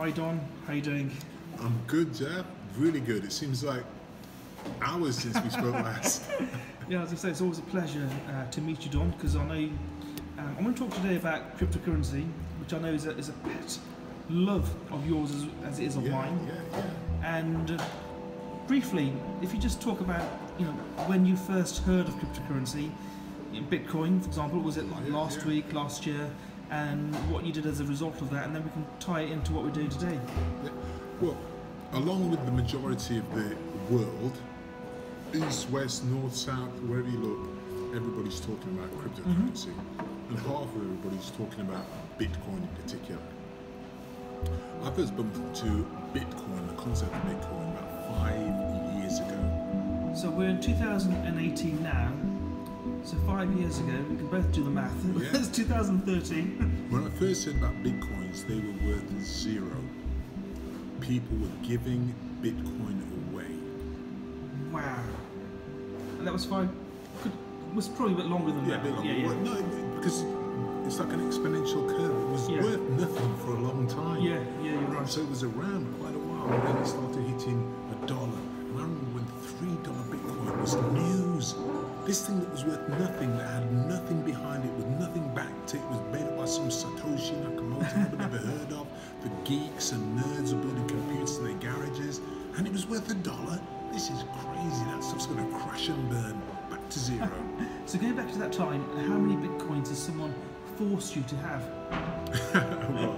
Hi Don, how you doing? I'm good, Jav. Really good. It seems like hours since we spoke last. Yeah, as I say, it's always a pleasure to meet you, Don, because I know I want to talk today about cryptocurrency, which I know is a pet love of yours as it is of mine. Yeah. And briefly, if you just talk about when you first heard of cryptocurrency, Bitcoin, for example, was it like last week, last year, and what you did as a result of that, and then we can tie it into what we're doing today. Yeah. Well, along with the majority of the world, east, west, north, south, wherever you look, everybody's talking about cryptocurrency, and half of everybody's talking about Bitcoin in particular. I first bumped into Bitcoin, the concept of Bitcoin, about 5 years ago. So we're in 2018 now. So 5 years ago, we can both do the math. Yeah. It's 2013. When I first heard about Bitcoins, they were worth zero. People were giving Bitcoin away. Wow. And that was was probably a bit longer than that. Yeah. No, because it's like an exponential curve. It was worth nothing for a long time. Yeah, you're right. So it was around quite a while, and then it started hitting $1. And I remember when $3 Bitcoin was news. This thing that was worth nothing, that had nothing behind it, with nothing backed it, was made up by some Satoshi Nakamoto I've never heard of. The geeks and nerds were building computers in their garages, and it was worth $1. This is crazy. That stuff's going to crash and burn back to zero. So going back to that time, how many Bitcoins has someone forced you to have? Well,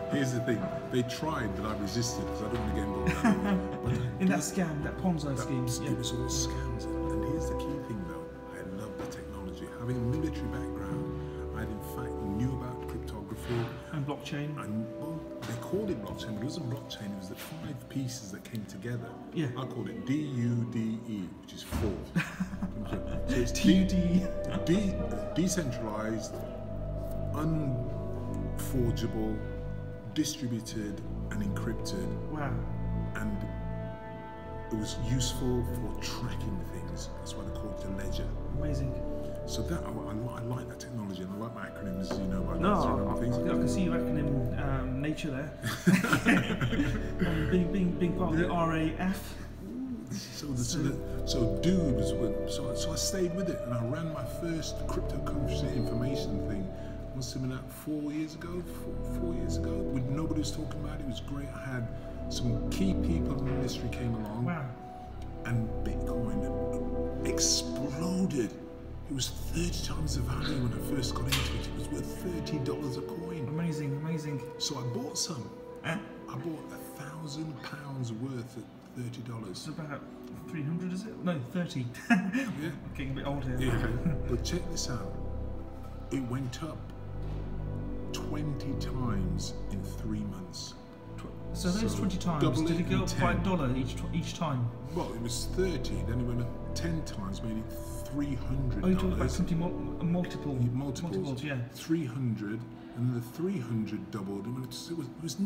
here's the thing. They tried, but I resisted because I don't want to get involved in that. But in that scam, that Ponzi scheme. It was all scams. And here's the key thing, though. I love the technology. Having a military background, I in fact knew about cryptography. And blockchain. And, well, they called it blockchain, but it wasn't blockchain. It was the 5 pieces that came together. Yeah. I called it DUDE, which is 4. So it's decentralized, unforgeable, distributed, and encrypted. Wow. And it was useful for tracking things. That's why they call it the ledger. Amazing. So that I like that technology, and I like my acronyms, as you know. I can see your acronym nature there. being part of the RAF. So dude was so I stayed with it, and I ran my first cryptocurrency information thing. Must have been about 4 years ago. 4 years ago. When nobody was talking about it, it was great. I had some key people in the industry came along. Wow. And Bitcoin exploded. It was 30 times the value when I first got into it. It was worth $30 a coin. Amazing. So I bought some. I bought £1,000 worth at $30. It's about 300, is it? No, 30. Yeah. Getting a bit old here. Yeah. But check this out. It went up 20 times in 3 months. So those 20 times, did it go up by $1 each time? Well, it was 30, then it went up 10 times, made it $300. Oh, you're talking about something multiples, yeah. 300, and the 300 doubled. It was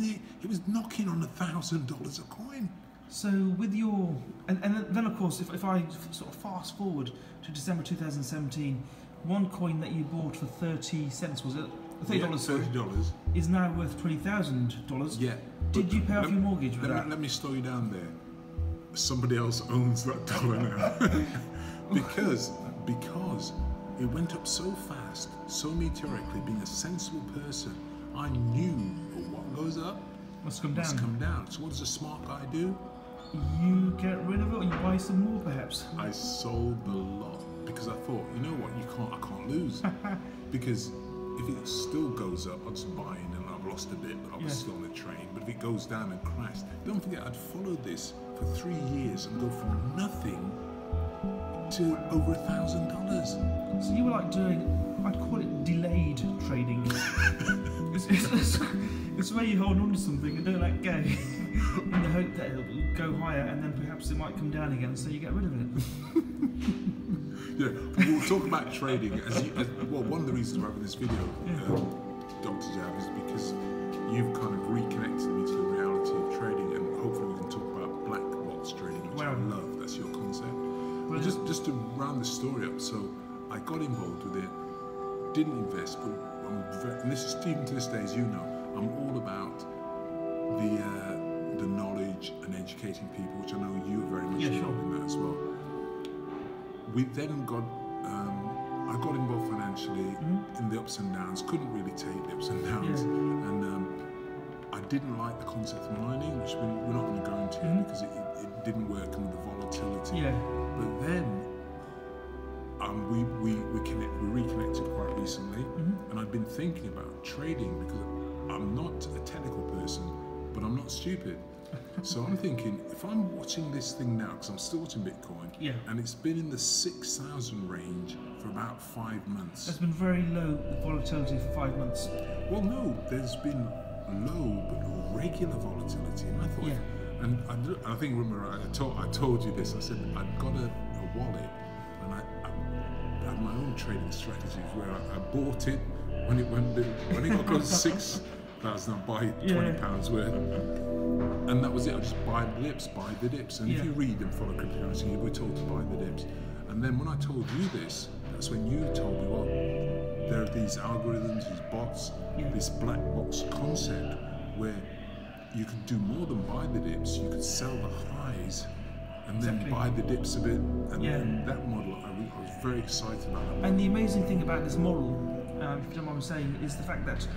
knocking on $1,000 a coin. So with your, and then of course, if I sort of fast forward to December 2017, one coin that you bought for 30 cents, was it? $30, sorry, $30 is now worth $20,000. Yeah. Did you pay off your mortgage with that? Let me slow you down there. Somebody else owns that dollar now. because it went up so fast, so meteorically. Being a sensible person, I knew what goes up must come down. So what does a smart guy do? You get rid of it, or you buy some more, perhaps. I sold the lot because I thought, you know what, I can't lose. Because if it still goes up, I'll just buy in, and I've lost a bit, but I was still on the train. But if it goes down and crashed, don't forget I'd followed this for 3 years and go from nothing to over $1,000. So you were like doing, I'd call it delayed trading. it's where you hold on to something and don't let go, in the hope that it'll go higher, and then perhaps it might come down again, so you get rid of it. Yeah, we'll talk about trading. Well, one of the reasons we're having this video, Dr Jav, is because you've kind of reconnected me to the reality of trading, and hopefully we can talk about black box trading, which I love. That's your concept. But just to round the story up, so I got involved with it, didn't invest, but and this is even to this day, as you know, I'm all about the educating people, which I know you are very much Yeah, involved sure. in that as well. We then got, I got involved financially in the ups and downs, couldn't really take the ups and downs. Yeah. And I didn't like the concept of mining, which we're not going to go into because it didn't work under the volatility. Yeah. But then we reconnected quite recently, and I've been thinking about trading because I'm not a technical person, but I'm not stupid. So I'm thinking, if I'm watching this thing now, because I'm still watching Bitcoin, Yeah. and it's been in the 6,000 range for about 5 months. There's been very low volatility for 5 months. Well, no, there's been low but regular volatility, and I thought, Yeah. and I think, remember, I told you this. I said I'd got a wallet, and I had my own trading strategies where I bought it when it got close to 6,000, I'd buy £20 worth, and that was it. I just buy the dips, and if you read and follow cryptocurrency, we're told to buy the dips. And then when I told you this, that's when you told me, well, there are these algorithms, these bots, this black box concept where you could do more than buy the dips. You could sell the highs and then buy the dips a bit. And then that model, I was very excited about that. And the amazing thing about this model, if you don't mind me saying, is the fact that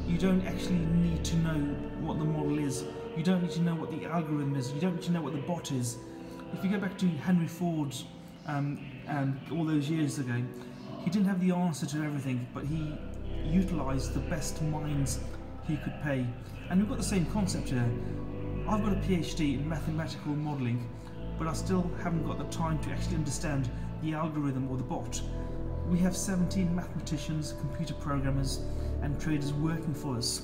you don't actually need to know what the model is. You don't need to know what the algorithm is. You don't need to know what the bot is. If you go back to Henry Ford and all those years ago, he didn't have the answer to everything, but he utilised the best minds he could pay. And we've got the same concept here. I've got a PhD in mathematical modelling, but I still haven't got the time to actually understand the algorithm or the bot. We have 17 mathematicians, computer programmers, and traders working for us.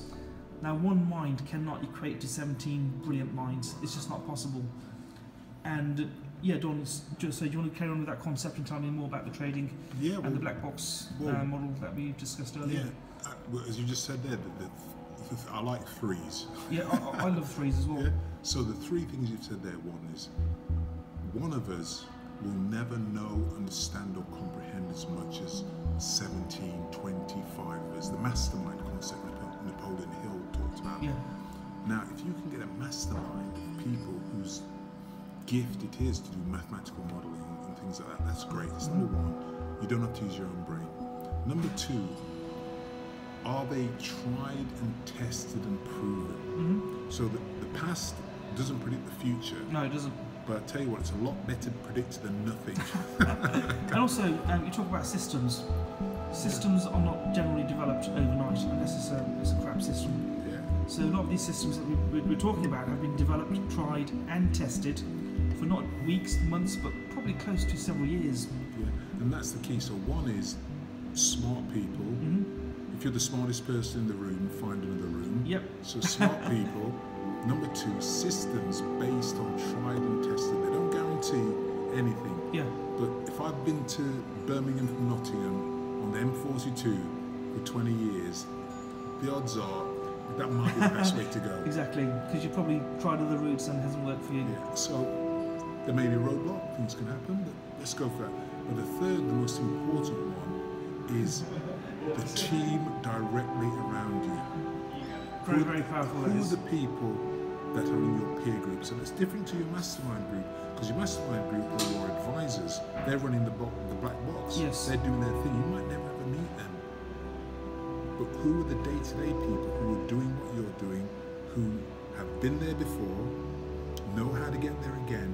Now, one mind cannot equate to 17 brilliant minds. It's just not possible. And yeah, Don, so do you want to carry on with that concept and tell me more about the trading and the black box model that we discussed earlier? Yeah, well, as you just said there, I like threes. Yeah, I love threes as well. Yeah? So the three things you've said there, one is, one of us will never know, understand or comprehend as much as 17, 25 of us. The mastermind concept that Napoleon Hill talked about. Yeah. Now, if you can get a mastermind of people whose gift it is to do mathematical modelling and things like that, that's great. That's number one. You don't have to use your own brain. Number two, are they tried and tested and proven? So the past doesn't predict the future. No, it doesn't. But I tell you what, it's a lot better predicted than nothing. And also, you talk about systems. Systems are not generally developed overnight unless it's a crap system. Yeah. So a lot of these systems that we're talking about have been developed, tried and tested for not weeks, months, but probably close to several years. Yeah, and that's the key. So one is smart people. If you're the smartest person in the room, find another room. Yep. So smart people. Number two, systems based on tried and tested. They don't guarantee anything. Yeah. But if I've been to Birmingham from Nottingham on the M42 for 20 years, the odds are that might be the best way to go. Exactly, because you probably tried other routes and it hasn't worked for you. Yeah. So there may be a roadblock, things can happen, but let's go for that. But the third, the most important one, is the team directly around you. Very, very powerful. Who are the people that are in your peer group? So it's different to your mastermind group, because your mastermind group are your advisors. They're running the black box. Yes. They're doing their thing. You might never ever meet them. But who are the day-to-day people who are doing what you're doing, who have been there before, know how to get there again,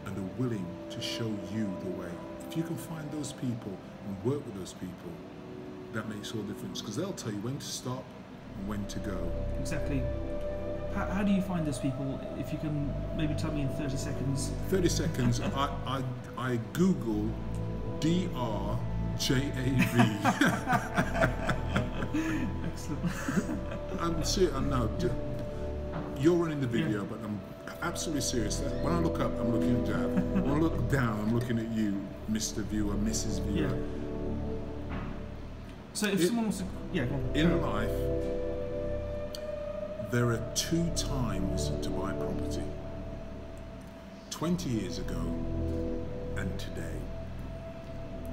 and are willing to show you the way? If you can find those people and work with those people, that makes all the difference, because they'll tell you when to stop and when to go. Exactly. How do you find those people? If you can maybe tell me in 30 seconds. 30 seconds, I Google DRJAV. Excellent. I'm serious, no, you're running the video, but I'm absolutely serious. When I look up, I'm looking at Jav. When I look down, I'm looking at you, Mr. Viewer, Mrs. Viewer. Yeah. So if someone wants to, go on. In life, there are two times to buy property. 20 years ago and today.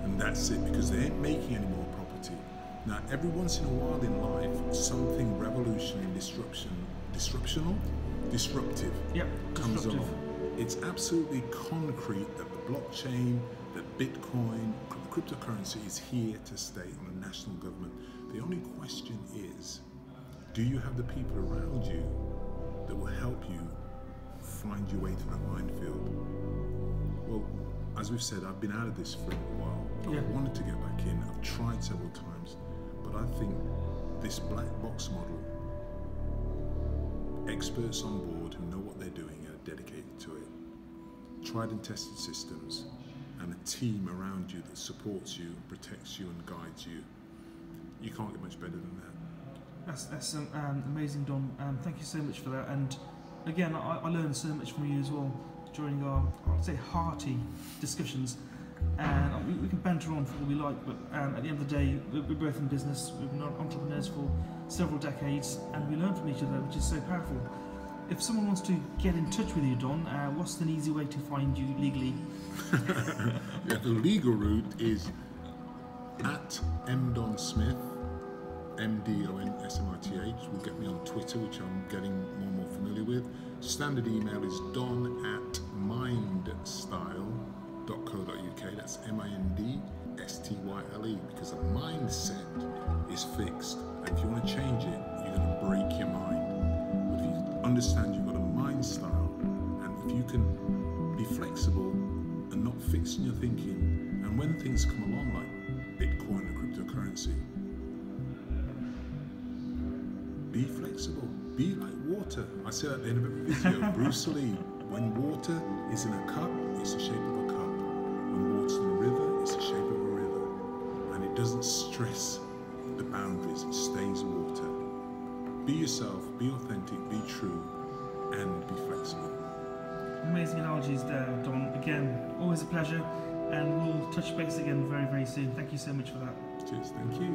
And that's it, because they ain't making any more property. Now, every once in a while in life, something revolutionary, disruptional disruptive Yep, comes disruptive. along. It's absolutely concrete that the blockchain, that Bitcoin, the cryptocurrency is here to stay on the national government. The only question is, do you have the people around you that will help you find your way to that minefield? Well, as we've said, I've been out of this for a while. Yeah. I wanted to get back in. I've tried several times, but I think this black box model, experts on board who know what they're doing and are dedicated to it, tried and tested systems, and a team around you that supports you, protects you and guides you, you can't get much better than that. That's amazing, Don. Thank you so much for that. And again, I learned so much from you as well during our, I'd say, hearty discussions. And we can banter on for all we like, but at the end of the day, we're both in business. We've been entrepreneurs for several decades, and we learn from each other, which is so powerful. If someone wants to get in touch with you, Don, what's an easy way to find you legally? Yeah, the legal route is at mdonsmith, MDONSMITH. Will get me on Twitter, which I'm getting more and more familiar with. Standard email is don@mindstyle.co.uk. That's MINDSTYLE, because a mindset is fixed, and if you want to change it, you're going to break your mind. But if you understand you've got a mind style, and if you can be flexible and not fixed in your thinking, and when things come along like Bitcoin and cryptocurrency, be flexible. Be like water. I say that at the end of every video. Bruce Lee, when water is in a cup, it's the shape of a cup. When water's in a river, it's the shape of a river. And it doesn't stress the boundaries, it stays water. Be yourself, be authentic, be true, and be flexible. Amazing analogies there, Don. Again, always a pleasure, and we'll touch base again very, very soon. Thank you so much for that. Cheers, thank you.